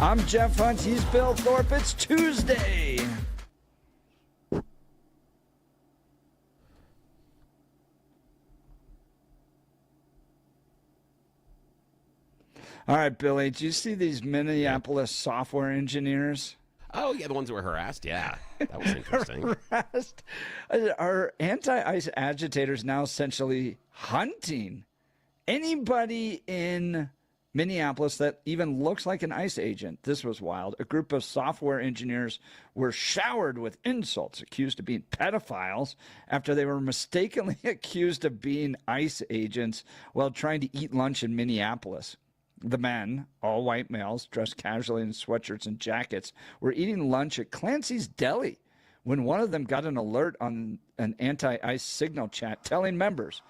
I'm Jeff Hunt. He's Bill Thorpe. It's Tuesday. All right, Billy, did you see these Minneapolis software engineers? Oh, yeah, the ones who were harassed? Yeah, that was interesting. Harassed? Are anti-ICE agitators now essentially hunting anybody in Minneapolis that even looks like an ICE agent? This was wild. A group of software engineers were showered with insults, accused of being pedophiles after they were mistakenly accused of being ICE agents while trying to eat lunch in Minneapolis. The men, all white males, dressed casually in sweatshirts and jackets, were eating lunch at Clancy's Deli when one of them got an alert on an anti-ICE signal chat telling members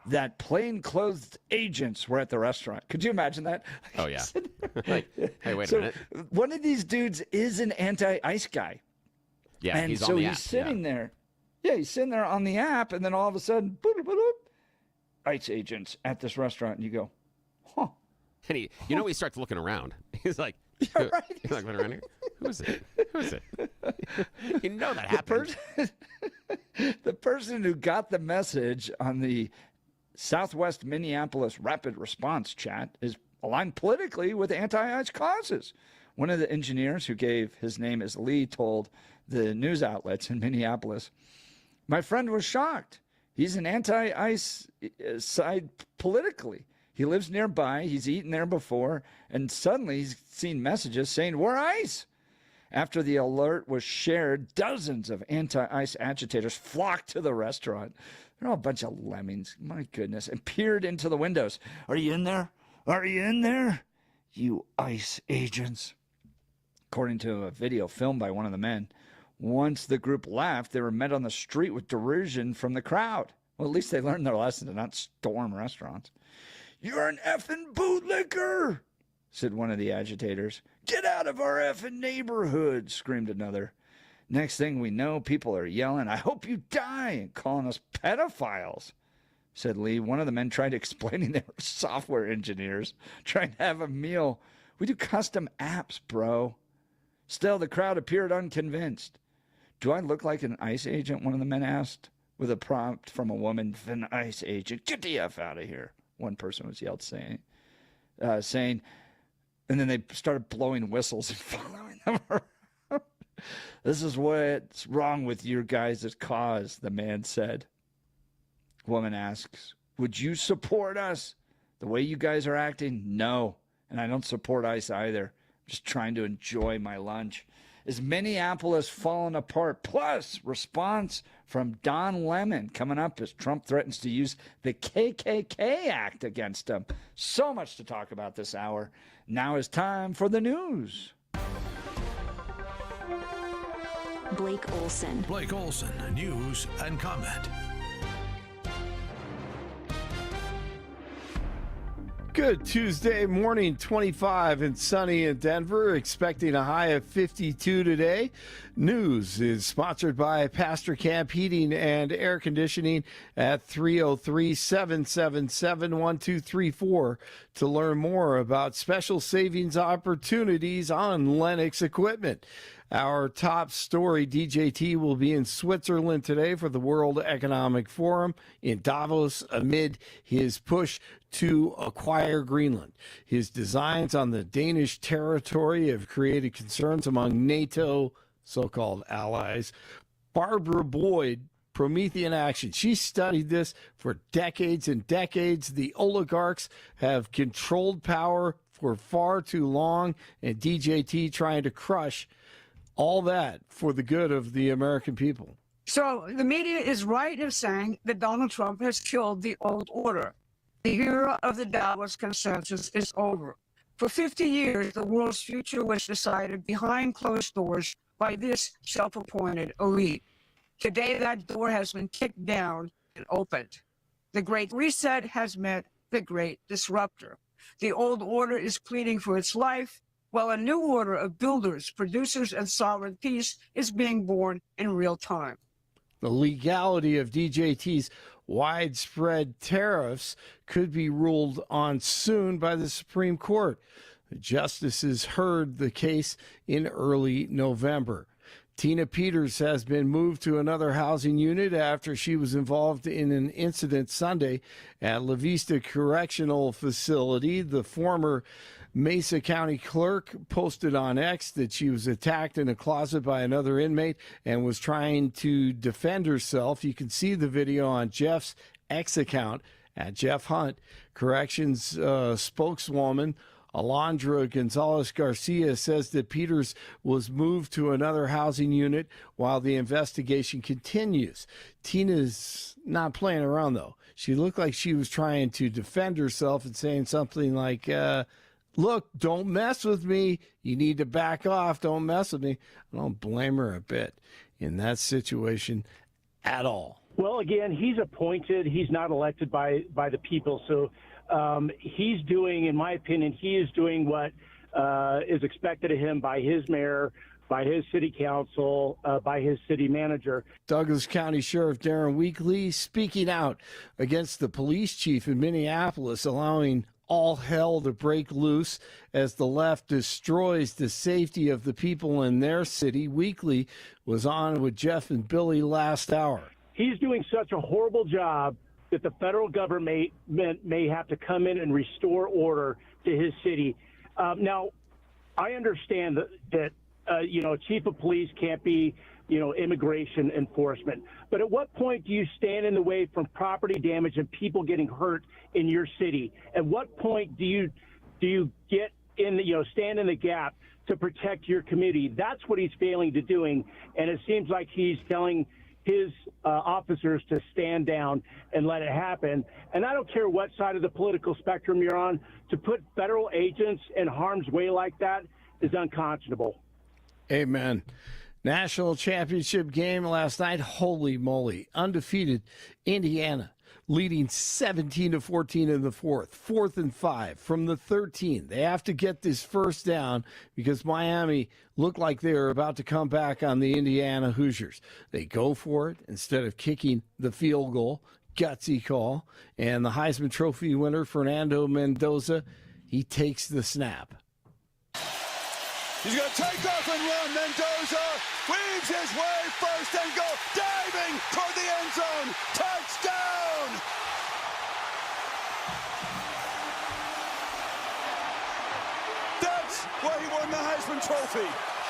that plainclothes agents were at the restaurant. Could you imagine that? Oh, yeah. Like, hey, wait a minute. One of these dudes is an anti-ICE guy. Yeah, and he's so on the he's app. sitting there. Yeah, he's sitting there on the app, and then all of a sudden, boop, boop, boop, ICE agents at this restaurant, and you go, huh. And he starts looking around. He's like, yeah, right. He's like looking around here. Who is it? Who is it? You know that happened. The person who got the message on the Southwest Minneapolis Rapid Response chat is aligned politically with anti-ICE causes. One of the engineers, who gave his name as Lee, told the news outlets in Minneapolis, "My friend was shocked. He's an anti-ICE side politically. He lives nearby. He's eaten there before. And suddenly he's seen messages saying, 'We're ICE.'" After the alert was shared, dozens of anti-ICE agitators flocked to the restaurant. They're all a bunch of lemmings, my goodness, and peered into the windows. "Are you in there? Are you in there? You ICE agents." According to a video filmed by one of the men, once the group left, they were met on the street with derision from the crowd. Well, at least they learned their lesson to not storm restaurants. "You're an effing bootlicker," said one of the agitators. "Get out of our effing neighborhood," screamed another. Next thing we know, people are yelling, "I hope you die," and calling us pedophiles, said Lee. One of the men tried explaining they were software engineers trying to have a meal. "We do custom apps, bro." Still, the crowd appeared unconvinced. "Do I look like an ICE agent?" one of the men asked, with a prompt from a woman. "An ICE agent, get the F out of here," one person was yelled, saying, and then they started blowing whistles and following them around. "This is what's wrong with your guys' cause," the man said. Woman asks, "Would you support us the way you guys are acting?" "No, and I don't support ICE either. I'm just trying to enjoy my lunch." Is Minneapolis falling apart? Plus, response from Don Lemon coming up as Trump threatens to use the KKK Act against him. So much to talk about this hour. Now is time for the news. Blake Olson. Blake Olson, news and comment. Good Tuesday morning, 25 and sunny in Denver, expecting a high of 52 today. News is sponsored by Pastor Camp Heating and Air Conditioning at 303-777-1234 to learn more about special savings opportunities on Lennox equipment. Our top story, DJT will be in Switzerland today for the World Economic Forum in Davos amid his push to acquire Greenland. His designs on the Danish territory have created concerns among NATO so-called allies. Barbara Boyd, Promethean Action. She studied this for decades and decades. The oligarchs have controlled power for far too long, and DJT trying to crush all that for the good of the American people. So the media is right in saying that Donald Trump has killed the old order. The era of the Davos consensus is over. For 50 years, the world's future was decided behind closed doors by this self-appointed elite. Today, that door has been kicked down and opened. The Great Reset has met the Great Disruptor. The old order is pleading for its life, while a new order of builders, producers, and sovereign peace is being born in real time. The legality of DJT's widespread tariffs could be ruled on soon by the Supreme Court. The justices heard the case in early November. Tina Peters has been moved to another housing unit after she was involved in an incident Sunday at La Vista Correctional Facility. The former Mesa County clerk posted on X that she was attacked in a closet by another inmate and was trying to defend herself. You can see the video on Jeff's X account at Jeff Hunt. Corrections spokeswoman Alondra Gonzalez Garcia says that Peters was moved to another housing unit while the investigation continues. Tina's not playing around, though. She looked like she was trying to defend herself and saying something like, look, don't mess with me. You need to back off. Don't mess with me. I don't blame her a bit in that situation at all. Well, again, he's appointed. He's not elected by the people. So he's doing, in my opinion, he is doing what is expected of him by his mayor, by his city council, by his city manager. Douglas County Sheriff Darren Weekly speaking out against the police chief in Minneapolis, allowing all hell to break loose as the left destroys the safety of the people in their city. Weekly was on with Jeff and Billy last hour. He's doing such a horrible job that the federal government may have to come in and restore order to his city. Now, I understand that chief of police can't be, immigration enforcement. But at what point do you stand in the way from property damage and people getting hurt in your city? At what point do you get in, stand in the gap to protect your community? That's what he's failing to doing, and it seems like he's telling his officers to stand down and let it happen. And I don't care what side of the political spectrum you're on, to put federal agents in harm's way like that is unconscionable. Amen. National championship game last night. Holy moly. Undefeated Indiana leading 17-14 in the fourth. 4th and 5 from the 13. They have to get this first down because Miami looked like they were about to come back on the Indiana Hoosiers. They go for it instead of kicking the field goal. Gutsy call. And the Heisman Trophy winner, Fernando Mendoza, he takes the snap. He's going to take off and run. Mendoza weaves his way first and goal, diving toward the end zone. Touchdown! That's why he won the Heisman Trophy.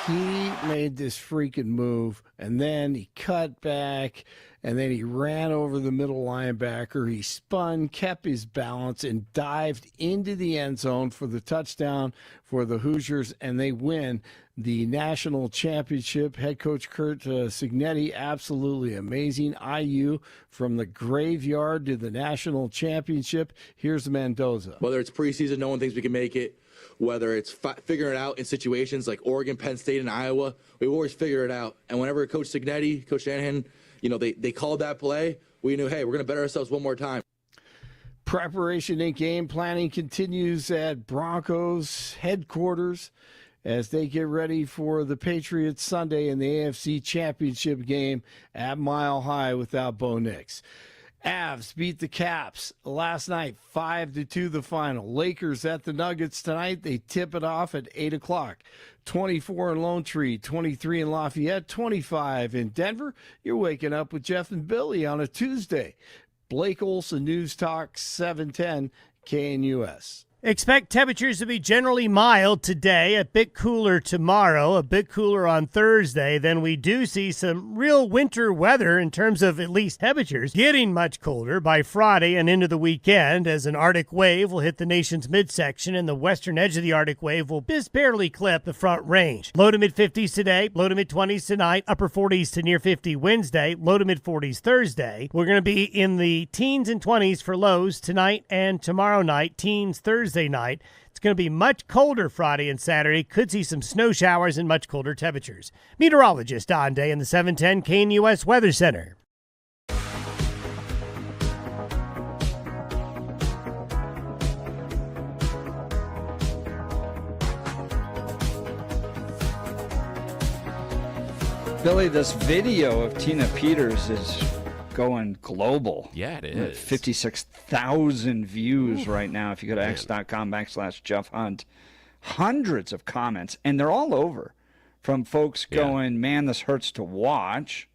He made this freaking move, and then he cut back, and then he ran over the middle linebacker. He spun, kept his balance, and dived into the end zone for the touchdown for the Hoosiers, and they win the national championship. Head coach Kurt Cignetti, absolutely amazing. IU from the graveyard to the national championship. Here's Mendoza. Whether it's preseason, no one thinks we can make it. Whether it's figuring it out in situations like Oregon, Penn State, and Iowa, we've always figured it out. And whenever Coach Cignetti, Coach Shanahan, they called that play, we knew, hey, we're going to better ourselves one more time. Preparation and game planning continues at Broncos headquarters as they get ready for the Patriots Sunday in the AFC Championship game at Mile High without Bo Nix. Avs beat the Caps last night, 5-2 the final. Lakers at the Nuggets tonight. They tip it off at 8 o'clock. 24 in Lone Tree, 23 in Lafayette, 25 in Denver. You're waking up with Jeff and Billy on a Tuesday. Blake Olson, News Talk 710 KNUS. Expect temperatures to be generally mild today, a bit cooler tomorrow, a bit cooler on Thursday. Then we do see some real winter weather in terms of at least temperatures getting much colder by Friday and into the weekend as an Arctic wave will hit the nation's midsection and the western edge of the Arctic wave will just barely clip the front range. Low to mid-50s today, low to mid-20s tonight, upper 40s to near 50 Wednesday, low to mid-40s Thursday. We're going to be in the teens and 20s for lows tonight and tomorrow night, teens Thursday night. It's going to be much colder Friday and Saturday. Could see some snow showers and much colder temperatures. Meteorologist Don Day in the 710 KNUS Weather Center. Billy, this video of Tina Peters is going global. Yeah, it is. 56,000 views right now. If you go to x.com/Jeff Hunt. hundreds of comments, and they're all over, from folks going, man, this hurts to watch.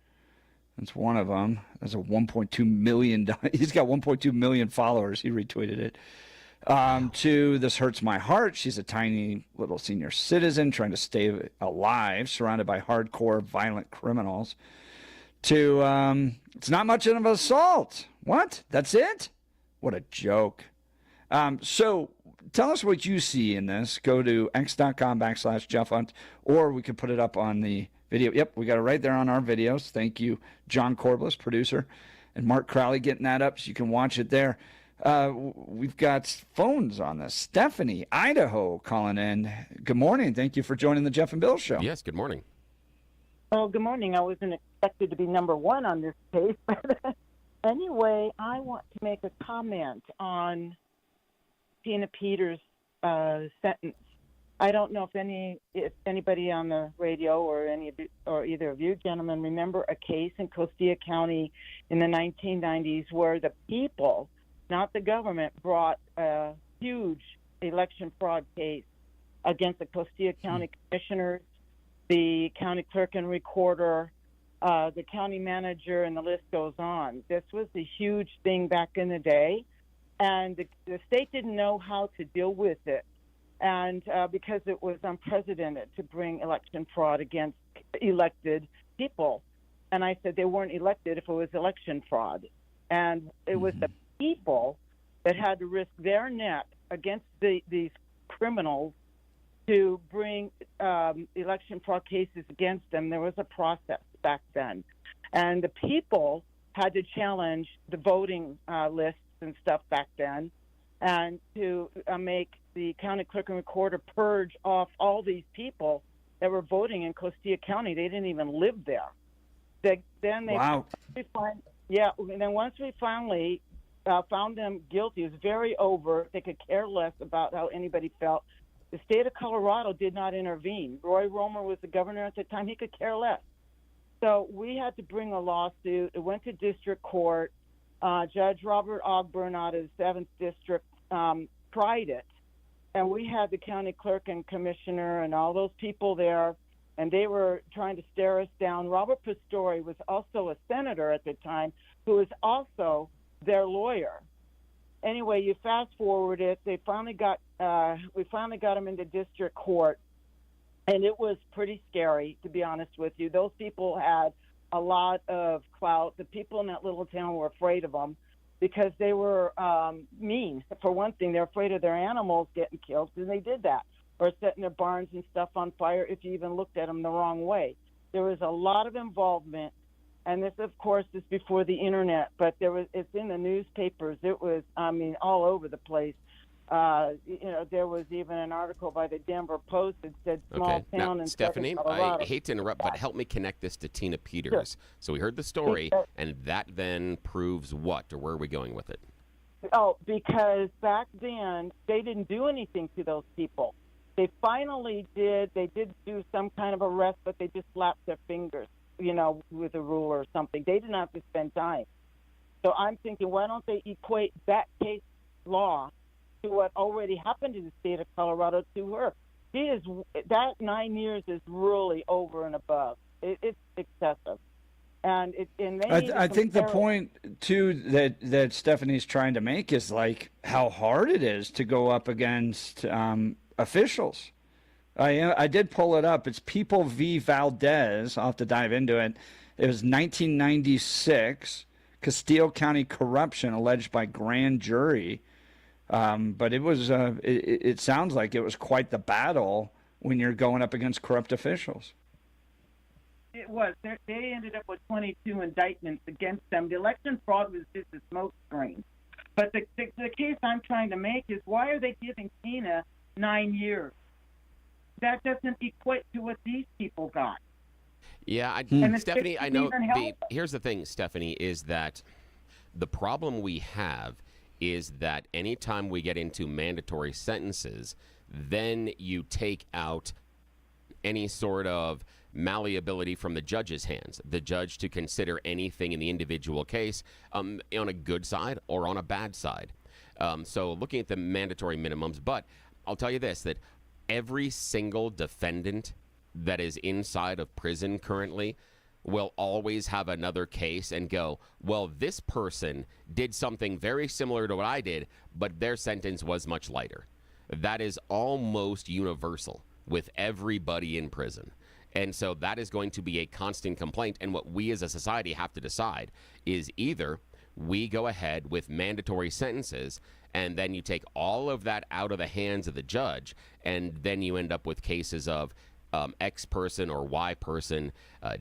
That's one of them. That's a 1.2 million. He's got 1.2 million followers. He retweeted it. To this hurts my heart. She's a tiny little senior citizen trying to stay alive, surrounded by hardcore violent criminals. To it's not much of an assault. What? That's it? What a joke. So tell us what you see in this. Go to x.com/Jeff Hunt, or we could put it up on the video. Yep, we got it right there on our videos. Thank you, John Corbliss, producer, and Mark Crowley getting that up so you can watch it there. We've got phones on this. Stephanie, Idaho, calling in. Good morning. Thank you for joining the Jeff and Bill Show. Yes, good morning. Oh, good morning. I wasn't expected to be number one on this case, but anyway, I want to make a comment on Tina Peters' sentence. I don't know if anybody on the radio or either of you gentlemen remember a case in Costilla County in the 1990s where the people, not the government, brought a huge election fraud case against the Costilla County commissioners, the county clerk and recorder, the county manager, and the list goes on. This was a huge thing back in the day, and the state didn't know how to deal with it, and because it was unprecedented to bring election fraud against elected people. And I said they weren't elected if it was election fraud. And it was the people that had to risk their neck against these criminals to bring election fraud cases against them. There was a process back then. And the people had to challenge the voting lists and stuff back then, and to make the county clerk and recorder purge off all these people that were voting in Costilla County. They didn't even live there. Wow. And then once we finally found them guilty, it was very over. They could care less about how anybody felt. The state of Colorado did not intervene. Roy Romer was the governor at the time. He could care less. So we had to bring a lawsuit. It went to district court. Judge Robert Ogburn out of the 7th District tried it. And we had the county clerk and commissioner and all those people there, and they were trying to stare us down. Robert Pastore was also a senator at the time, who was also their lawyer. Anyway, you fast forward it. We finally got him into district court, and it was pretty scary, to be honest with you. Those people had a lot of clout. The people in that little town were afraid of them because they were mean. For one thing, they're afraid of their animals getting killed, and they did that, or setting their barns and stuff on fire if you even looked at them the wrong way. There was a lot of involvement. And this, of course, is before the internet, but it's in the newspapers. It was, all over the place. There was even an article by the Denver Post that said small town in Stephanie, I hate to interrupt, but help me connect this to Tina Peters. Sure. So we heard the story, and that then proves what, or where are we going with it? Oh, because back then they didn't do anything to those people. They finally did. They did do some kind of arrest, but they just slapped their fingers, with a ruler or something. They didn't have to spend time. So I'm thinking, why don't they equate that case law to what already happened in the state of Colorado to her? That 9 years is really over and above. It's excessive. And I think the point too that Stephanie's trying to make is like how hard it is to go up against officials. I did pull it up. It's People v. Valdez. I'll have to dive into it. It was 1996, Castile County corruption alleged by grand jury. But it was. It sounds like it was quite the battle when you're going up against corrupt officials. It was. They ended up with 22 indictments against them. The election fraud was just a smokescreen. But the case I'm trying to make is, why are they giving Tina 9 years? That doesn't equate to what these people got. Yeah, Stephanie, I know. Here's the thing, Stephanie, is that the problem we have is that anytime we get into mandatory sentences, then you take out any sort of malleability from the judge's hands, the judge to consider anything in the individual case on a good side or on a bad side. So looking at the mandatory minimums, but I'll tell you this, that every single defendant that is inside of prison currently will always have another case and go, well, this person did something very similar to what I did, but their sentence was much lighter. That is almost universal with everybody in prison. And so that is going to be a constant complaint. And what we as a society have to decide is either we go ahead with mandatory sentences, and then you take all of that out of the hands of the judge, and then you end up with cases of X person or Y person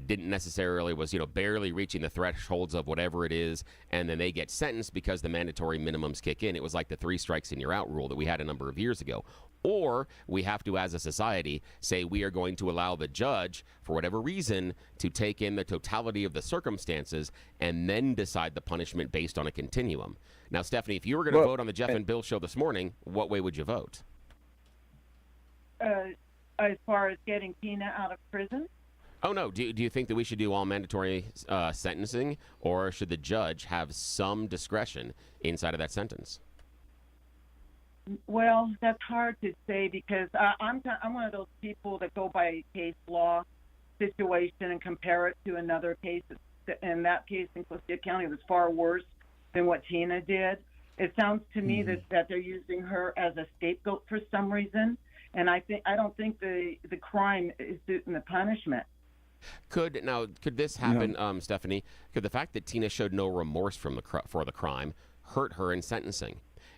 didn't necessarily was, barely reaching the thresholds of whatever it is, and then they get sentenced because the mandatory minimums kick in. It was like the 3 strikes and you're out rule that we had a number of years ago. Or we have to, as a society, say we are going to allow the judge, for whatever reason, to take in the totality of the circumstances and then decide the punishment based on a continuum. Now, Stephanie, if you were going to vote on the Jeff and Bill show this morning, what way would you vote? As far as getting Tina out of prison? Oh, no. Do you think that we should do all mandatory sentencing, or should the judge have some discretion inside of that sentence? Well, that's hard to say because I'm one of those people that go by case law situation and compare it to another case. And that case in Castilla County was far worse than what Tina did. It sounds to me that they're using her as a scapegoat for some reason, and I don't think the crime is suiting the punishment. Could this happen, Stephanie? Could the fact that Tina showed no remorse for the crime hurt her in sentencing?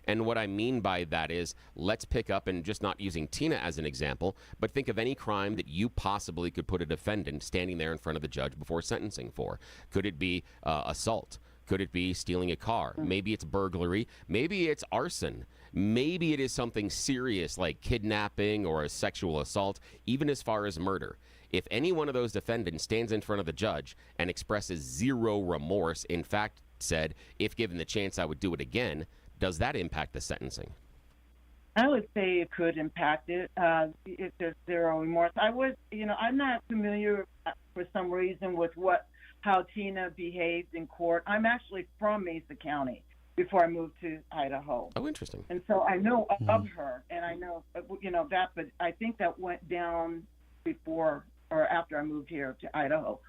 And what I mean by that is, let's pick up, and just not using Tina as an example, but think of any crime that you possibly could put a defendant standing there in front of the judge before sentencing for. Could it be assault? Could it be stealing a car? Maybe it's burglary. Maybe it's arson. Maybe it is something serious like kidnapping or a sexual assault, even as far as murder. If any one of those defendants stands in front of the judge and expresses zero remorse, in fact said, if given the chance, I would do it again, does that impact the sentencing? I would say it could impact it if there's zero remorse. I'm not familiar for some reason with how Tina behaved in court. I'm actually from Mesa County before I moved to Idaho. Oh, interesting. And so I know of her, and I know, that, but I think that went down before or after I moved here to Idaho.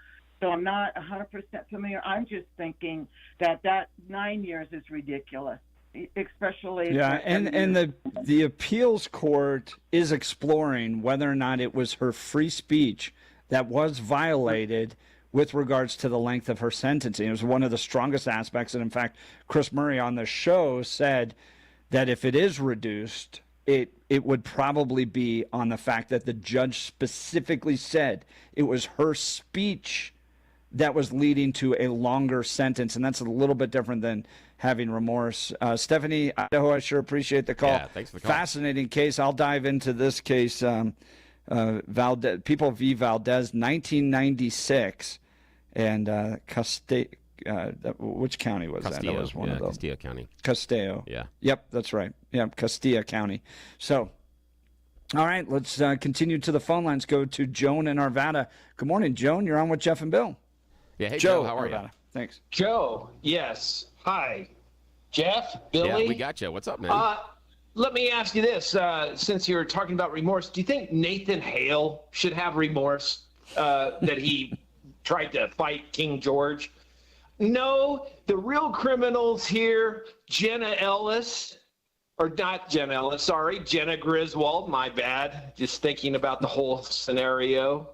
So I'm not 100% familiar. I'm just thinking that 9 years is ridiculous. Especially and the appeals court is exploring whether or not it was her free speech that was violated with regards to the length of her sentencing. It was one of the strongest aspects, and in fact, Chris Murray on the show said that if it is reduced, it would probably be on the fact that the judge specifically said it was her speech that was leading to a longer sentence, and that's a little bit different than having remorse. Stephanie, Idaho, I sure appreciate the call. Yeah, thanks for the call. Fascinating case. I'll dive into this case. Valdez, People v. Valdez, 1996, and which county was Castillo. that? That was one of those. Castillo County. Castillo. Yeah. Yep, that's right. Yep, Castilla County. So, all right, let's continue to the phone lines. Go to Joan in Arvada. Good morning, Joan. You're on with Jeff and Bill. Yeah, hey, Joe, how are Arvada. you? Thanks. Joe, yes. Hi. Jeff, Billy. Yeah, we got you. What's up, man? Let me ask you this. Since you're talking about remorse, do you think Nathan Hale should have remorse that he tried to fight King George? No, the real criminals here, Jenna Ellis, or not Jenna Ellis, sorry, Jenna Griswold, my bad, just thinking about the whole scenario.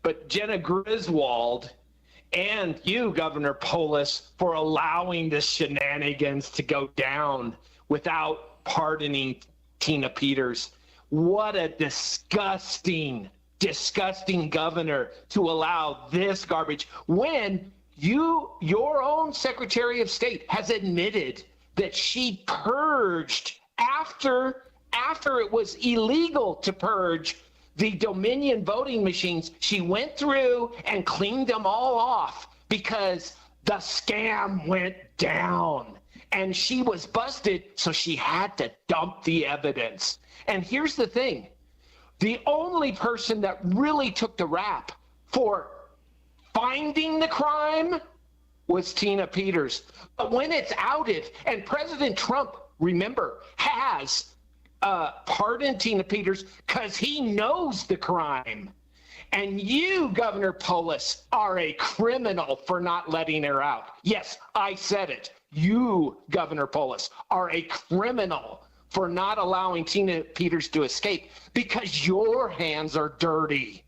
But Jenna Griswold and you, Governor Polis, for allowing the shenanigans to go down without pardoning Tina Peters. What a disgusting, disgusting governor to allow this garbage when your own Secretary of State has admitted that she purged after it was illegal to purge the Dominion voting machines. She went through and cleaned them all off because the scam went down and she was busted, so she had to dump the evidence. And here's the thing. The only person that really took the rap for finding the crime was Tina Peters. But when it's outed, and President Trump, remember, has pardon Tina Peters because he knows the crime. And you, Governor Polis, are a criminal for not letting her out. Yes, I said it. You, Governor Polis, are a criminal for not allowing Tina Peters to escape because your hands are dirty.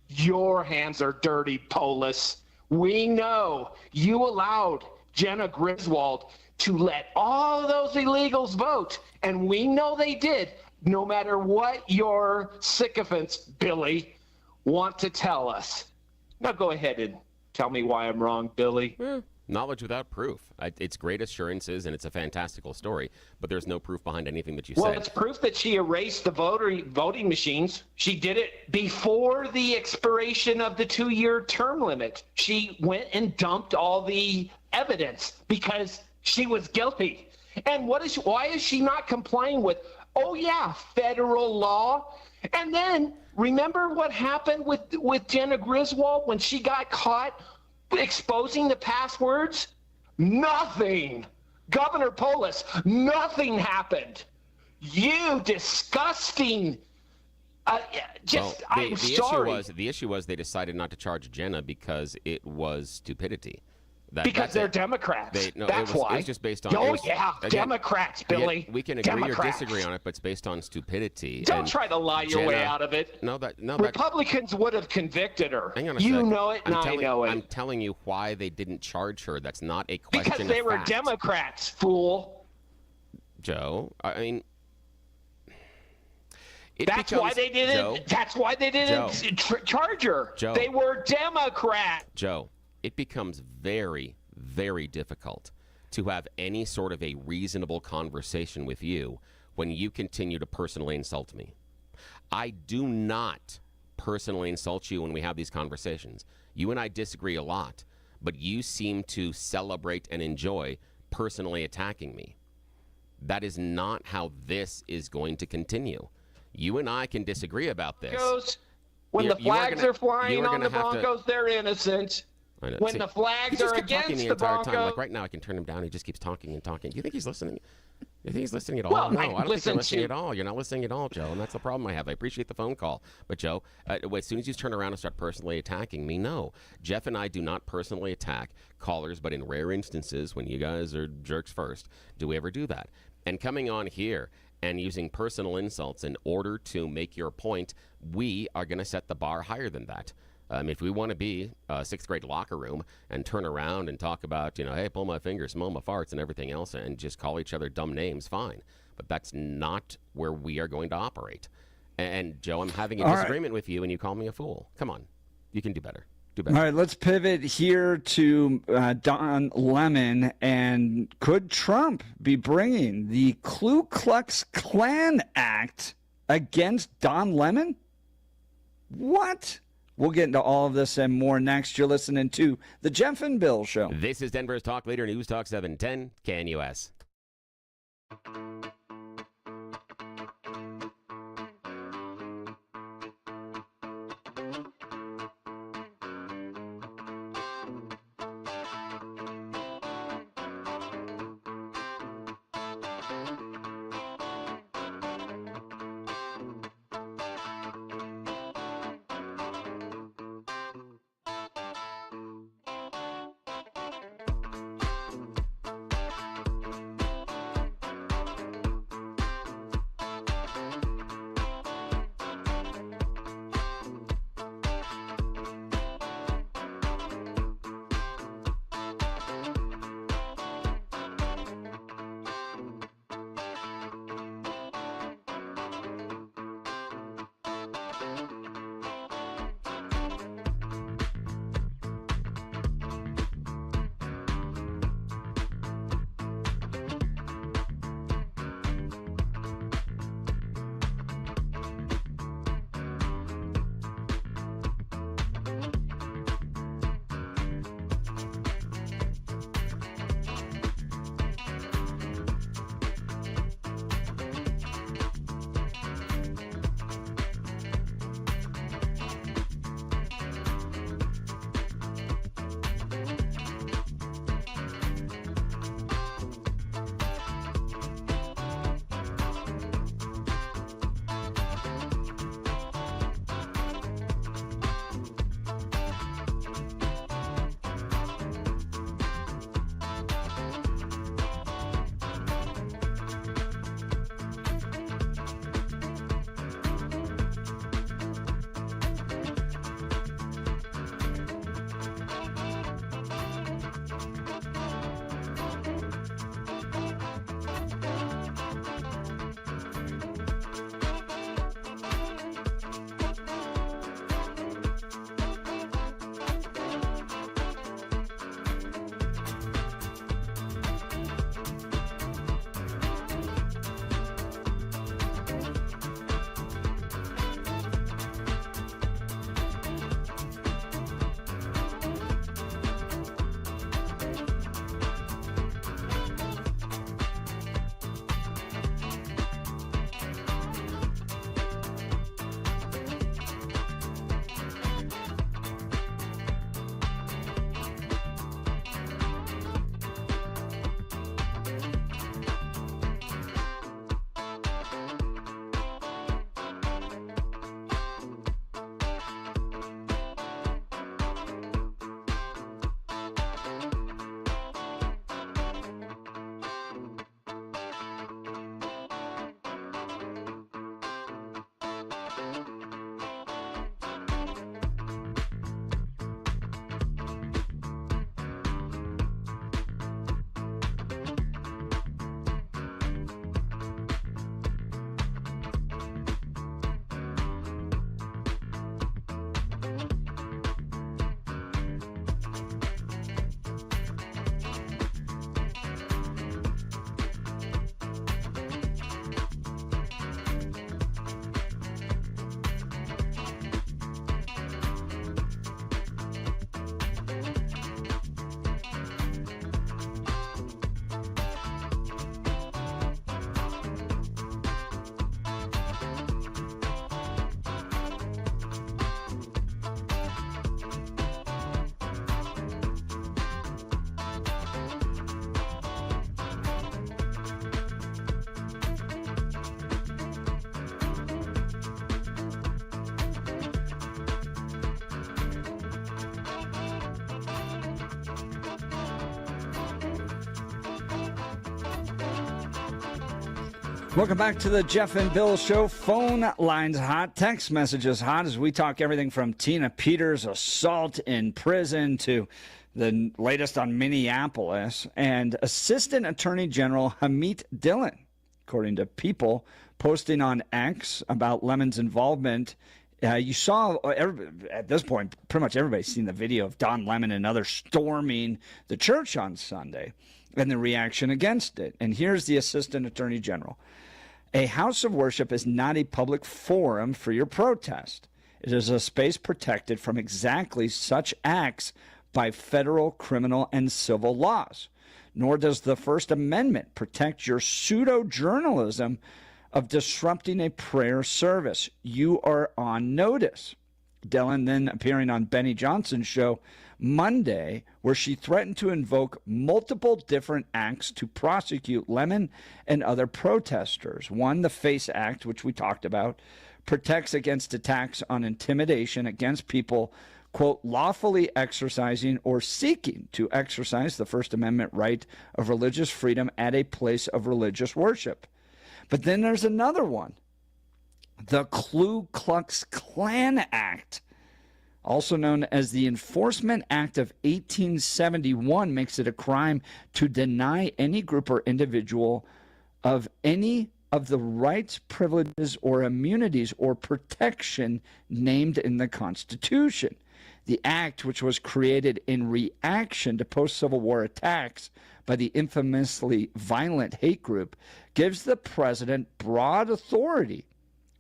Your hands are dirty, Polis. We know you allowed Jenna Griswold to let all those illegals vote, and we know they did, no matter what your sycophants, Billy, want to tell us. Now go ahead and tell me why I'm wrong, Billy. Knowledge without proof. It's great assurances, and it's a fantastical story, but there's no proof behind anything that you Well, said. it's proof that she erased the voting machines. She did it before the expiration of the 2-year term limit. She went and dumped all the evidence because she was guilty. And why is she not complying with, federal law? And then remember what happened with Jenna Griswold when she got caught exposing the passwords? Nothing. Governor Polis, nothing happened. You disgusting. I'm sorry. The issue was they decided not to charge Jenna because it was stupidity. Because they're Democrats. That's why. It was just based on. Democrats, Billy. Again, we can agree or disagree on it, but it's based on stupidity. Don't try to lie your way out of it. Republicans would have convicted her. Hang on a you sec. know it, and I know it. I'm telling you why they didn't charge her. That's not a question. Because they were Democrats, fool. Joe, I mean. That's why they didn't charge her. Joe, they were Democrats. Joe. It becomes very, very difficult to have any sort of a reasonable conversation with you when you continue to personally insult me. I do not personally insult you when we have these conversations. You and I disagree a lot, but you seem to celebrate and enjoy personally attacking me. That is not how this is going to continue. You and I can disagree about this. When the flags are flying on the Broncos, they're innocent. When the flags are against the Broncos. Like right now, I can turn him down. He just keeps talking and talking. Do you think he's listening? You think he's listening at all? Well, no, I don't think you're listening to... at all. You're not listening at all, Joe, and that's the problem I have. I appreciate the phone call. But, Joe, as soon as you turn around and start personally attacking me, no. Jeff and I do not personally attack callers, but in rare instances, when you guys are jerks first, do we ever do that? And coming on here and using personal insults in order to make your point, we are going to set the bar higher than that. If we want to be a sixth grade locker room and turn around and talk about, hey, pull my finger, smell my farts and everything else and just call each other dumb names, fine. But that's not where we are going to operate. And Joe, I'm having a disagreement with you and you call me a fool. Come on. You can do better. Do better. All right, let's pivot here to Don Lemon. And could Trump be bringing the Ku Klux Klan Act against Don Lemon? What? We'll get into all of this and more next. You're listening to The Jeff and Bill Show. This is Denver's Talk Leader, News Talk 710, KNUS. Welcome back to the Jeff and Bill Show. Phone lines hot, text messages hot as we talk everything from Tina Peters' assault in prison to the latest on Minneapolis and Assistant Attorney General Hamid Dillon, according to People, posting on X about Lemon's involvement. You saw, at this point, pretty much everybody's seen the video of Don Lemon and others storming the church on Sunday and the reaction against it. And here's the Assistant Attorney General. A house of worship is not a public forum for your protest. It is a space protected from exactly such acts by federal, criminal, and civil laws. Nor does the First Amendment protect your pseudo-journalism of disrupting a prayer service. You are on notice. Dillon then appearing on Benny Johnson's show Monday, where she threatened to invoke multiple different acts to prosecute Lemon and other protesters. One, the FACE Act, which we talked about, protects against attacks on intimidation against people, quote, lawfully exercising or seeking to exercise the First Amendment right of religious freedom at a place of religious worship. But then there's another one, the Ku Klux Klan Act, also known as the Enforcement Act of 1871, makes it a crime to deny any group or individual of any of the rights, privileges, or immunities or protection named in the Constitution. The act, which was created in reaction to post-Civil War attacks by the infamously violent hate group, gives the president broad authority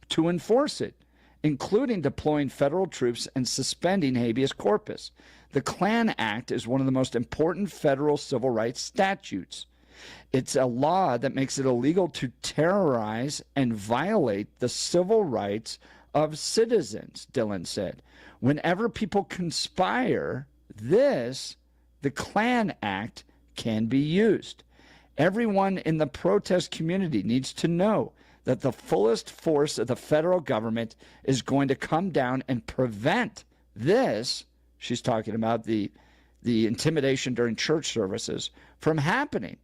to enforce it, including deploying federal troops and suspending habeas corpus. The Klan Act is one of the most important federal civil rights statutes. It's a law that makes it illegal to terrorize and violate the civil rights of citizens, Dillon said. Whenever people conspire, the Klan Act, can be used. Everyone in the protest community needs to know that the fullest force of the federal government is going to come down and prevent this, she's talking about the intimidation during church services, from happening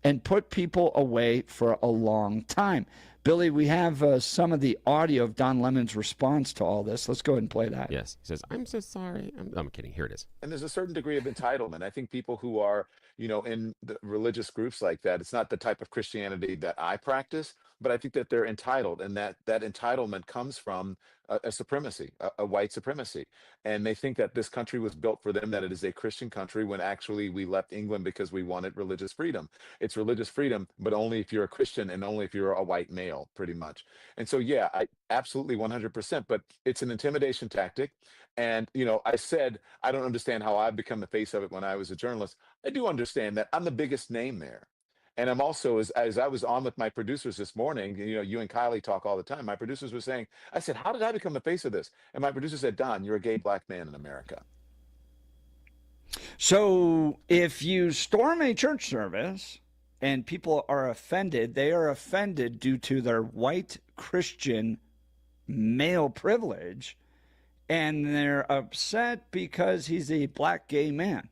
and put people away for a long time. Billy, we have some of the audio of Don Lemon's response to all this. Let's go ahead and play that. Yes. He says, I'm so sorry. I'm kidding. Here it is. And there's a certain degree of entitlement. I think people who are, in the religious groups like that, it's not the type of Christianity that I practice, but I think that they're entitled, and that entitlement comes from a supremacy, a white supremacy. And they think that this country was built for them, that it is a Christian country, when actually we left England because we wanted religious freedom. It's religious freedom, but only if you're a Christian and only if you're a white male, pretty much. And so, yeah, I absolutely 100%, but it's an intimidation tactic. And, I said, I don't understand how I've become the face of it when I was a journalist. I do understand that I'm the biggest name there. And I'm also, as I was on with my producers this morning, you and Kylie talk all the time. My producers were saying, I said, how did I become the face of this? And my producer said, Don, you're a gay black man in America. So if you storm a church service and people are offended, they are offended due to their white Christian male privilege, and they're upset because he's a black gay man.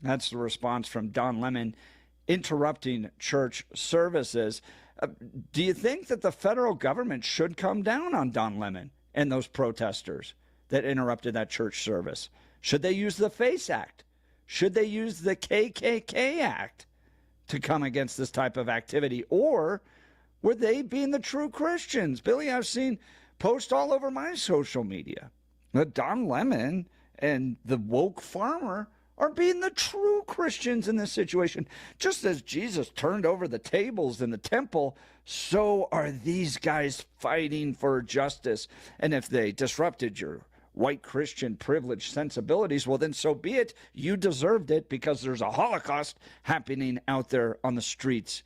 That's the response from Don Lemon interrupting church services. Do you think that the federal government should come down on Don Lemon and those protesters that interrupted that church service? Should they use the FACE Act? Should they use the KKK Act to come against this type of activity? Or were they being the true Christians? Billy, I've seen posts all over my social media that Don Lemon and the woke farmer are being the true Christians in this situation. Just as Jesus turned over the tables in the temple, so are these guys fighting for justice. And if they disrupted your white Christian privilege sensibilities, well, then so be it. You deserved it, because there's a Holocaust happening out there on the streets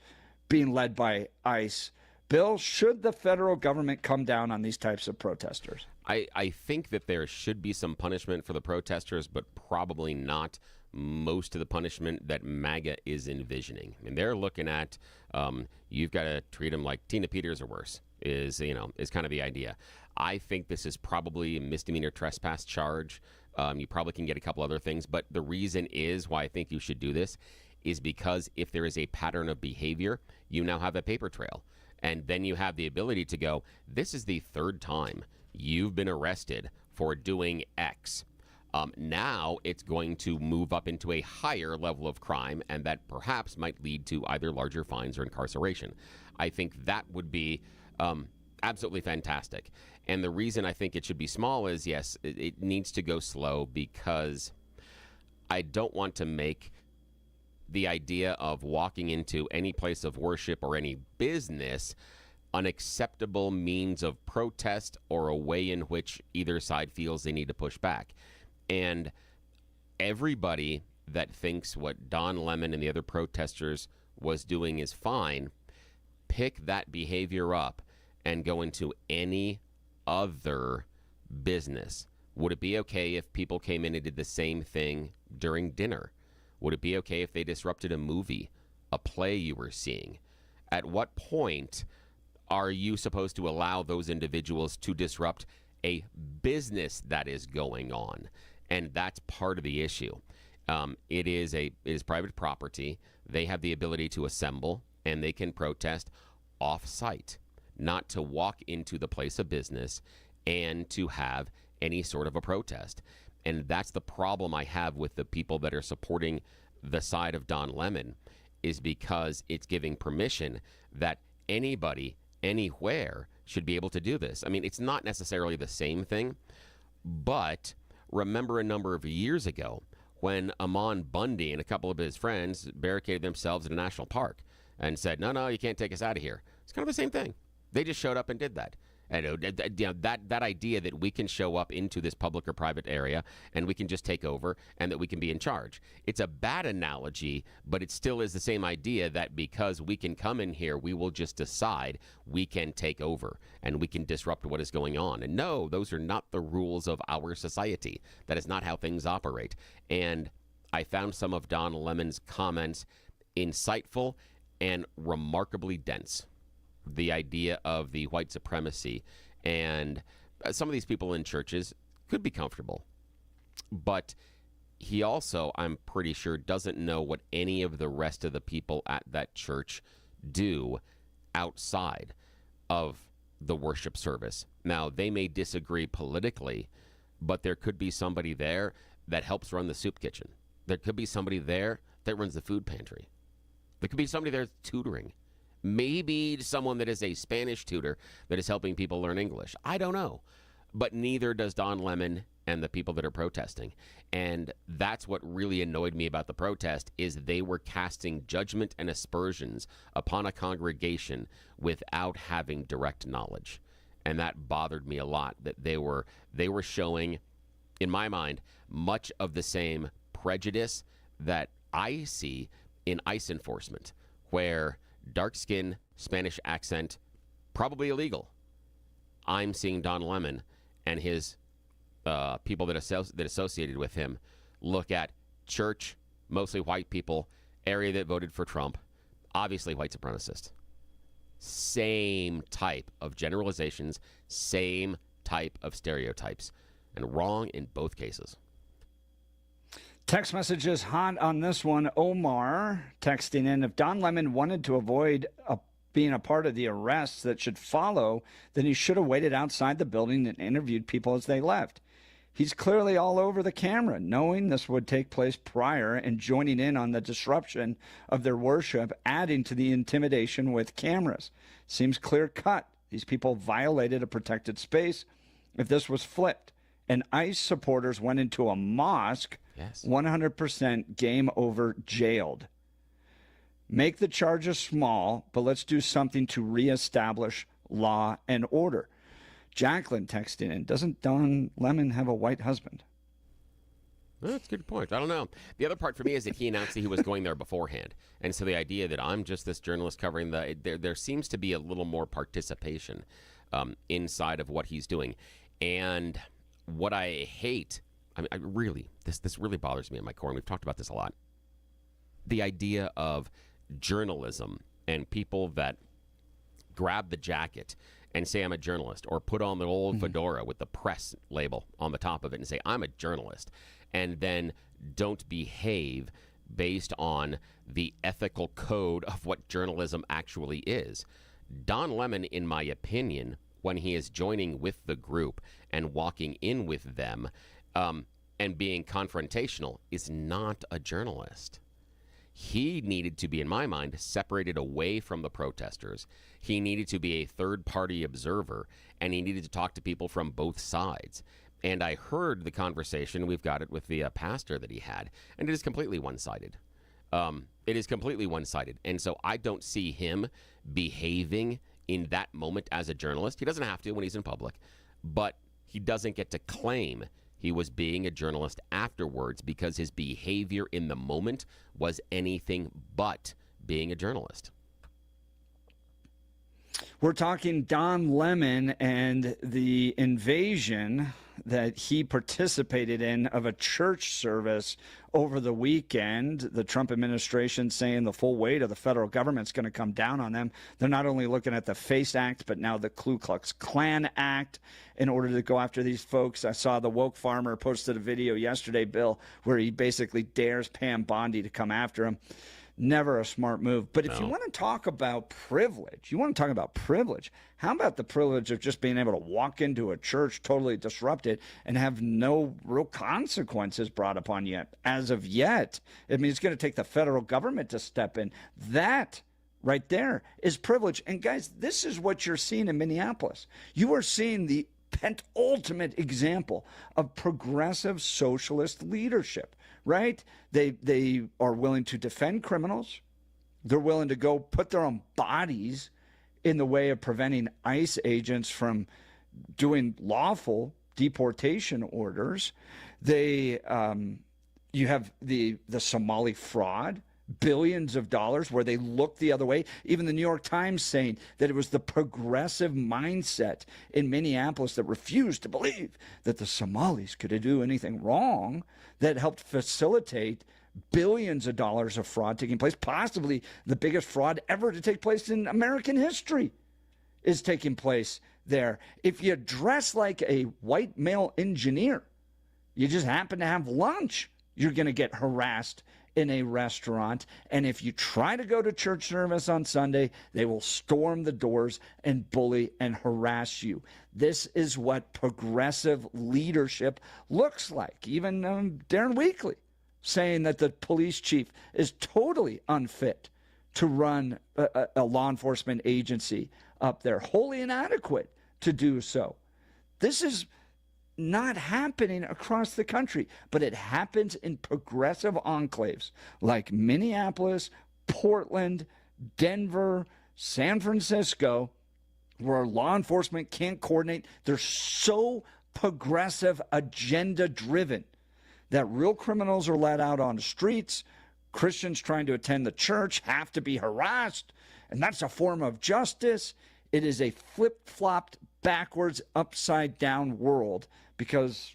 being led by ICE. Bill, should the federal government come down on these types of protesters? I think that there should be some punishment for the protesters, but probably not most of the punishment that MAGA is envisioning. I mean, they're looking at you've got to treat them like Tina Peters or worse is kind of the idea. I think this is probably a misdemeanor trespass charge. You probably can get a couple other things, but the reason is why I think you should do this is because if there is a pattern of behavior, you now have a paper trail. And then you have the ability to go, this is the third time you've been arrested for doing X. Now it's going to move up into a higher level of crime, and that perhaps might lead to either larger fines or incarceration. I think that would be absolutely fantastic. And the reason I think it should be small is, yes, it needs to go slow, because I don't want to make the idea of walking into any place of worship or any business an acceptable means of protest or a way in which either side feels they need to push back. And everybody that thinks what Don Lemon and the other protesters was doing is fine, pick that behavior up and go into any other business. Would it be okay if people came in and did the same thing during dinner? Would it be okay if they disrupted a movie, a play you were seeing? At what point are you supposed to allow those individuals to disrupt a business that is going on? And that's part of the issue. It is private property. They have the ability to assemble, and they can protest off-site, not to walk into the place of business and to have any sort of a protest. And that's the problem I have with the people that are supporting the side of Don Lemon, is because it's giving permission that anybody, anywhere, should be able to do this. I mean, it's not necessarily the same thing, but remember a number of years ago when Amon Bundy and a couple of his friends barricaded themselves in a national park and said, no, you can't take us out of here. It's kind of the same thing. They just showed up and did that. And that idea that we can show up into this public or private area and we can just take over and that we can be in charge. It's a bad analogy, but it still is the same idea that because we can come in here, we will just decide we can take over and we can disrupt what is going on. And no, those are not the rules of our society. That is not how things operate. And I found some of Don Lemon's comments insightful and remarkably dense. The idea of the white supremacy, and some of these people in churches could be comfortable, but he also, I'm pretty sure, doesn't know what any of the rest of the people at that church do outside of the worship service. Now, they may disagree politically, but there could be somebody there that helps run the soup kitchen. There could be somebody there that runs the food pantry. There could be somebody there tutoring. Maybe someone that is a Spanish tutor that is helping people learn English. I don't know. But neither does Don Lemon and the people that are protesting. And that's what really annoyed me about the protest, is they were casting judgment and aspersions upon a congregation without having direct knowledge. And that bothered me a lot, that they were showing, in my mind, much of the same prejudice that I see in ICE enforcement, where dark skin, Spanish accent, probably illegal. I'm seeing Don Lemon and his people that associated with him look at church, mostly white people, area that voted for Trump, obviously white supremacist. Same type of generalizations, same type of stereotypes, and wrong in both cases. Text messages hot on this one. Omar texting in, if Don Lemon wanted to avoid being a part of the arrests that should follow, then he should have waited outside the building and interviewed people as they left. He's clearly all over the camera, knowing this would take place prior and joining in on the disruption of their worship, adding to the intimidation with cameras. Seems clear cut. These people violated a protected space. If this was flipped and ICE supporters went into a mosque, yes, 100% game over, jailed. Make the charges small, but let's do something to reestablish law and order. Jacqueline texting in, doesn't Don Lemon have a white husband? Well, that's a good point. I don't know. The other part for me is that he announced that he was going there beforehand. And so the idea that I'm just this journalist covering there seems to be a little more participation inside of what he's doing. And what I hate, I really, this really bothers me in my core, and we've talked about this a lot. The idea of journalism and people that grab the jacket and say, I'm a journalist, or put on the old fedora with the press label on the top of it and say, I'm a journalist, and then don't behave based on the ethical code of what journalism actually is. Don Lemon, in my opinion, when he is joining with the group and walking in with them and being confrontational, is not a journalist. He needed to be, in my mind, separated away from the protesters. He needed to be a third-party observer, and he needed to talk to people from both sides. And I heard the conversation. We've got it with the pastor that he had, and it is completely one-sided. It is completely one-sided. And so I don't see him behaving in that moment as a journalist. He doesn't have to when he's in public, but he doesn't get to claim he was being a journalist afterwards because his behavior in the moment was anything but being a journalist. We're talking Don Lemon and the invasion that he participated in of a church service over the weekend. The Trump administration saying the full weight of the federal government's going to come down on them. They're not only looking at the FACE Act, but now the Ku Klux Klan Act in order to go after these folks. I saw the woke farmer posted a video yesterday, Bill, where he basically dares Pam Bondi to come after him. Never a smart move. But if you want to talk about privilege, how about the privilege of just being able to walk into a church totally disrupted and have no real consequences brought upon you as of yet? I mean, it's going to take the federal government to step in. That right there is privilege. And guys, this is what you're seeing in Minneapolis. You are seeing the penultimate example of progressive socialist leadership. Right? They are willing to defend criminals. They're willing to go put their own bodies in the way of preventing ICE agents from doing lawful deportation orders. You have the Somali fraud, billions of dollars where they look the other way. Even the New York Times saying that it was the progressive mindset in Minneapolis that refused to believe that the Somalis could do anything wrong that helped facilitate billions of dollars of fraud taking place. Possibly the biggest fraud ever to take place in American history is taking place there. If you dress like a white male engineer, you just happen to have lunch, you're going to get harassed in a restaurant. And if you try to go to church service on Sunday, they will storm the doors and bully and harass you. This is what progressive leadership looks like. Even Darren Weakley saying that the police chief is totally unfit to run a law enforcement agency up there, wholly inadequate to do so. This is not happening across the country, but it happens in progressive enclaves like Minneapolis, Portland, Denver, San Francisco, where law enforcement can't coordinate. They're so progressive, agenda-driven that real criminals are let out on the streets. Christians trying to attend the church have to be harassed, and that's a form of justice. It is a flip-flopped, backwards, upside-down world, because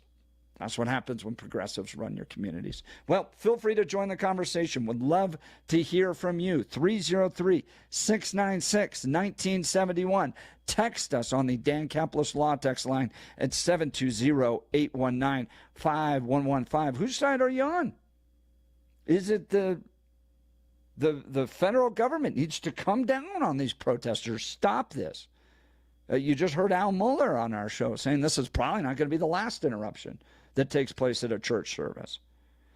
that's what happens when progressives run your communities. Well, feel free to join the conversation. Would love to hear from you. 303-696-1971. Text us on the Dan Caplis Law text line at 720-819-5115. Whose side are you on? Is it the federal government needs to come down on these protesters? Stop this. You just heard Al Mueller on our show saying this is probably not going to be the last interruption that takes place at a church service.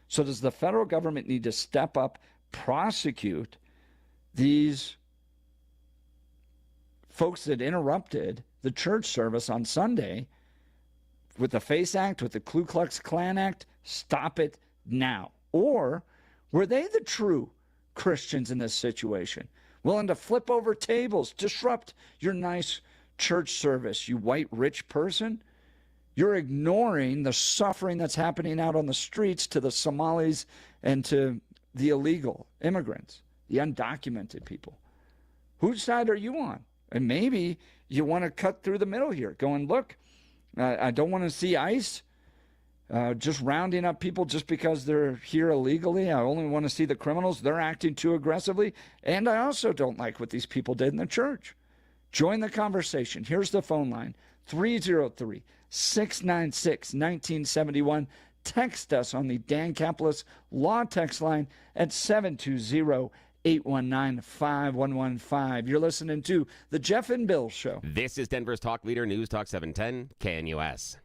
So does the federal government need to step up, prosecute these folks that interrupted the church service on Sunday with the FACE Act, with the Ku Klux Klan Act? Stop it now. Or were they the true Christians in this situation, willing to flip over tables, disrupt your nice church service, you white rich person? You're ignoring the suffering that's happening out on the streets to the Somalis and to the illegal immigrants, the undocumented people. Whose side are you on? And maybe you want to cut through the middle here, going, look, I don't want to see ICE just rounding up people just because they're here illegally. I only want to see the criminals. They're acting too aggressively. And I also don't like what these people did in the church. Join the conversation. Here's the phone line, 303-696-1971. Text us on the Dan Caplis Law text line at 720-819-5115. 819-5115. You're listening to The Jeff and Bill Show. This is Denver's talk leader, News Talk 710, KNUS.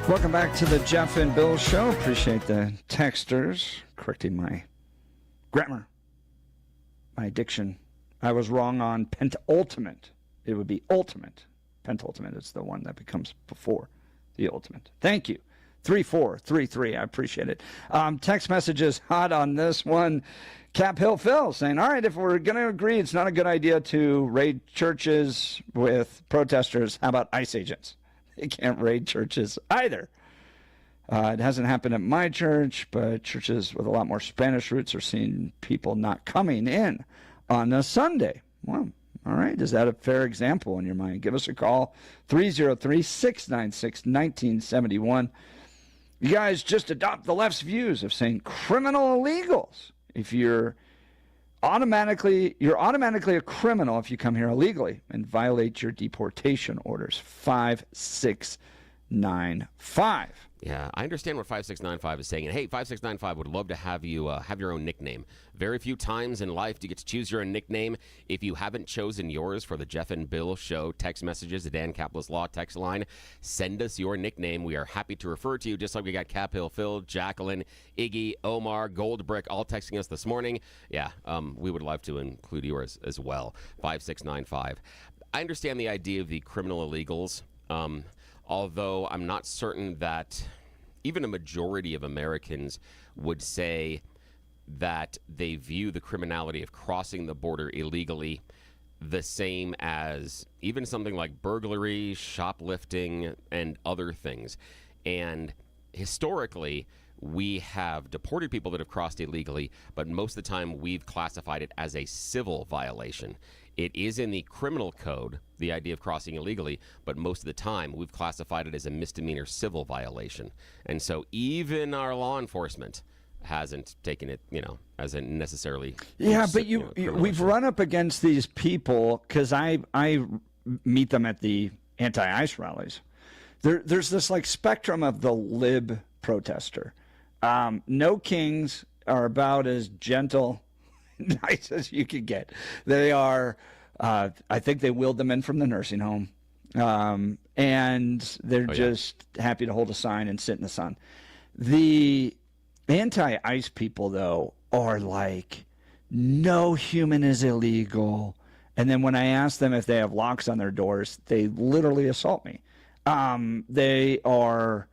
Welcome back to the Jeff and Bill Show. Appreciate the texters correcting my grammar, my diction. I was wrong on pentultimate. It would be ultimate. Pentultimate is the one that becomes before the ultimate. Thank you. 3433. I appreciate it. Text messages hot on this one. Cap Hill Phil saying, all right, if we're going to agree it's not a good idea to raid churches with protesters, how about ICE agents? They can't raid churches either. It hasn't happened at my church, but churches with a lot more Spanish roots are seeing people not coming in on a Sunday. Well, all right. Is that a fair example in your mind? Give us a call, 303-696-1971. You guys just adopt the left's views of saying criminal illegals. If you're automatically a criminal if you come here illegally and violate your deportation orders. 5695. Yeah, I understand what 5695 is saying. And hey, 5695 would love to have you have your own nickname. Very few times in life do you get to choose your own nickname. If you haven't chosen yours for the Jeff and Bill Show text messages, the Dan Capitalist Law text line, send us your nickname. We are happy to refer to you, just like we got Cap Hill Phil, Jacqueline, Iggy, Omar, Goldbrick, all texting us this morning. Yeah, we would love to include yours as well. 5695. I understand the idea of the criminal illegals. Although I'm not certain that even a majority of Americans would say that they view the criminality of crossing the border illegally the same as even something like burglary, shoplifting, and other things. And historically, we have deported people that have crossed illegally, but most of the time we've classified it as a civil violation. It is in the criminal code, the idea of crossing illegally, but most of the time we've classified it as a misdemeanor civil violation. And so even our law enforcement hasn't taken it, as a necessarily... Yeah, but we've run up against these people because I meet them at the anti-ICE rallies. There's this spectrum of the lib protester. No kings are about as gentle, nice as you could get. They are, I think they wheeled them in from the nursing home. And they're just happy to hold a sign and sit in the sun. The anti-ICE people, though, are like, no human is illegal. And then when I ask them if they have locks on their doors, they literally assault me. They are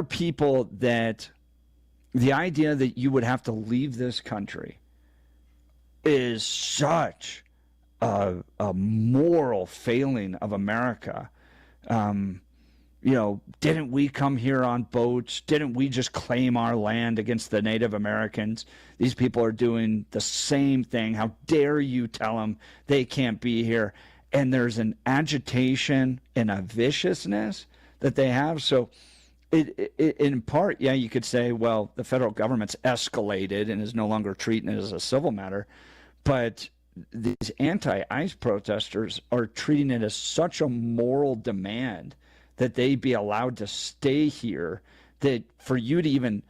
people that the idea that you would have to leave this country is such a moral failing of America. Didn't we come here on boats? Didn't we just claim our land against the Native Americans? These people are doing the same thing. How dare you tell them they can't be here? And there's an agitation and a viciousness that they have. So in part, you could say, well, the federal government's escalated and is no longer treating it as a civil matter. But these anti-ICE protesters are treating it as such a moral demand that they be allowed to stay here, that for you to even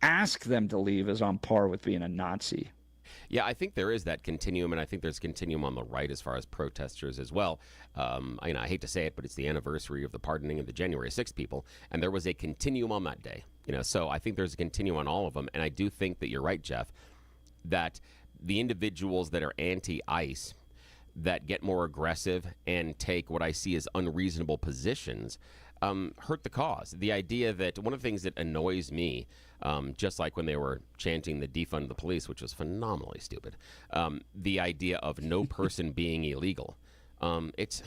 ask them to leave is on par with being a Nazi. Yeah, I think there is that continuum, and I think there's a continuum on the right as far as protesters as well. I hate to say it, but it's the anniversary of the pardoning of the January 6th people, and there was a continuum on that day. So I think there's a continuum on all of them, and I do think that you're right, Jeff, that the individuals that are anti-ICE that get more aggressive and take what I see as unreasonable positions hurt the cause. The idea that one of the things that annoys me, just like when they were chanting the defund the police, which was phenomenally stupid, the idea of no person being illegal. It's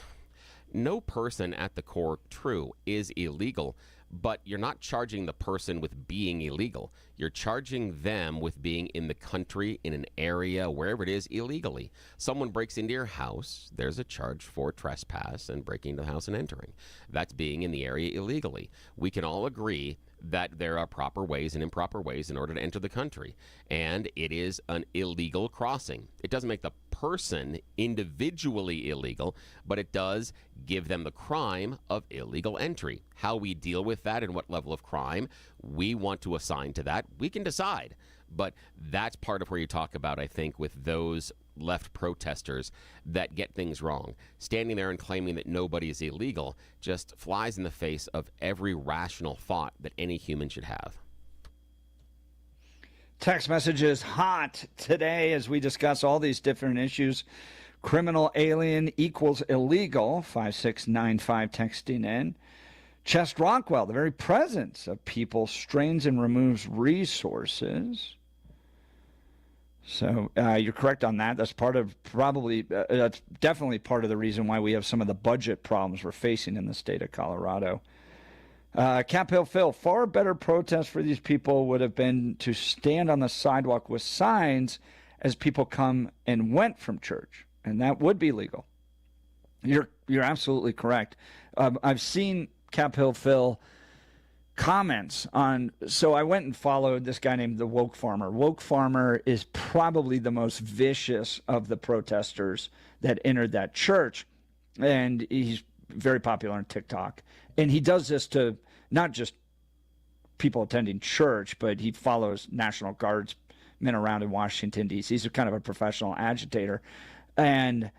no person at the core, true, is illegal, but you're not charging the person with being illegal. You're charging them with being in the country, in an area, wherever it is, illegally. Someone breaks into your house, there's a charge for trespass and breaking into the house and entering. That's being in the area illegally. We can all agree that there are proper ways and improper ways in order to enter the country, and it is an illegal crossing. It doesn't make the person individually illegal, but it does give them the crime of illegal entry. How we deal with that and what level of crime we want to assign to that, we can decide. But that's part of where you talk about, I think, with those left protesters that get things wrong. Standing there and claiming that nobody is illegal just flies in the face of every rational thought that any human should have. Text messages hot today as we discuss all these different issues. Criminal alien equals illegal, 5695 texting in. Chest Rockwell, the very presence of people strains and removes resources. So you're correct on that. That's that's definitely part of the reason why we have some of the budget problems we're facing in the state of Colorado. Cap Hill Phil, far better protest for these people would have been to stand on the sidewalk with signs as people come and went from church, and that would be legal. You're absolutely correct. I've seen Cap Hill Phil comments on, so I went and followed this guy named the Woke Farmer. Woke Farmer is probably the most vicious of the protesters that entered that church, and he's very popular on TikTok. And he does this to not just people attending church, but he follows National Guardsmen around in Washington, D.C. He's kind of a professional agitator. And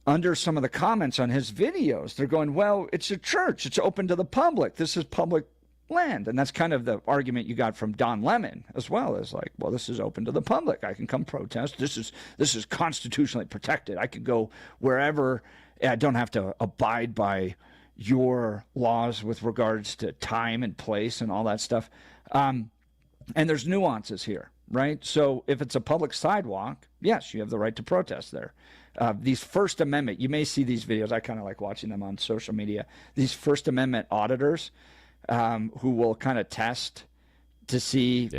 under some of the comments on his videos, they're going, well, it's a church. It's open to the public. This is public land. And that's kind of the argument you got from Don Lemon as well, as like, well, this is open to the public. I can come protest. This is constitutionally protected. I can go wherever. I don't have to abide by your laws with regards to time and place and all that stuff. And there's nuances here, right? So if it's a public sidewalk, yes, you have the right to protest there. These First Amendment, you may see these videos. I kind of like watching them on social media. These First Amendment auditors who will kind of test to see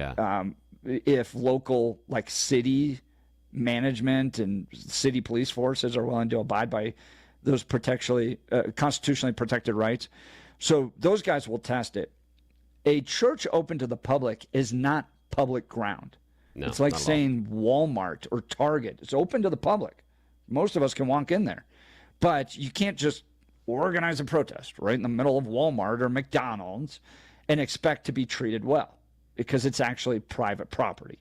if local, like city management and city police forces are willing to abide by those constitutionally protected rights. So those guys will test it. A church open to the public is not public ground. No, it's like saying Walmart or Target. It's open to the public. Most of us can walk in there. But you can't just organize a protest right in the middle of Walmart or McDonald's and expect to be treated well, because it's actually private property.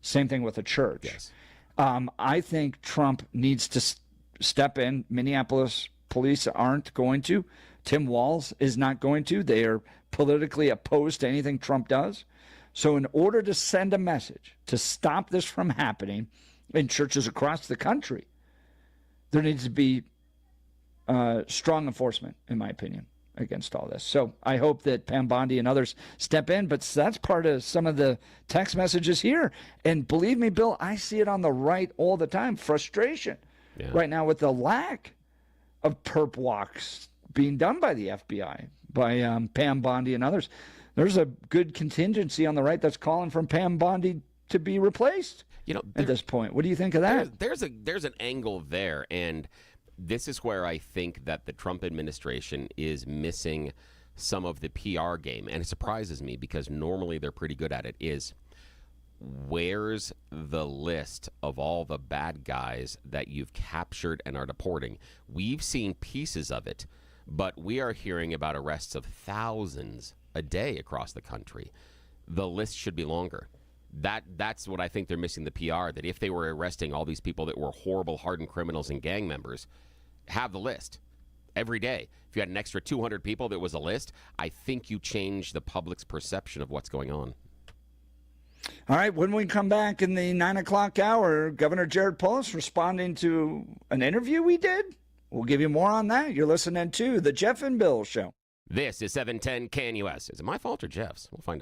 Same thing with a church. Yes. I think Trump needs to step in. Minneapolis police aren't going to. Tim Walz is not going to. They are politically opposed to anything Trump does. So in order to send a message to stop this from happening in churches across the country, there needs to be strong enforcement, in my opinion, against all this. So I hope that Pam Bondi and others step in, but that's part of some of the text messages here. And believe me, Bill, I see it on the right all the time. Frustration right now with the lack of perp walks being done by the FBI, by Pam Bondi and others. There's a good contingency on the right that's calling for Pam Bondi to be replaced. At this point, what do you think of that? There's an angle there, and this is where I think that the Trump administration is missing some of the PR game, and it surprises me because normally they're pretty good at it. Is where's the list of all the bad guys that you've captured and are deporting? We've seen pieces of it, but we are hearing about arrests of thousands a day across the country. The list should be longer. That's what I think they're missing, the PR, that if they were arresting all these people that were horrible, hardened criminals and gang members, have the list every day. If you had an extra 200 people that was a list, I think you change the public's perception of what's going on. All right, when we come back in the 9 o'clock hour, Governor Jared Polis responding to an interview we did. We'll give you more on that. You're listening to The Jeff and Bill Show. This is 710 KNUS. Is it my fault or Jeff's? We'll find out.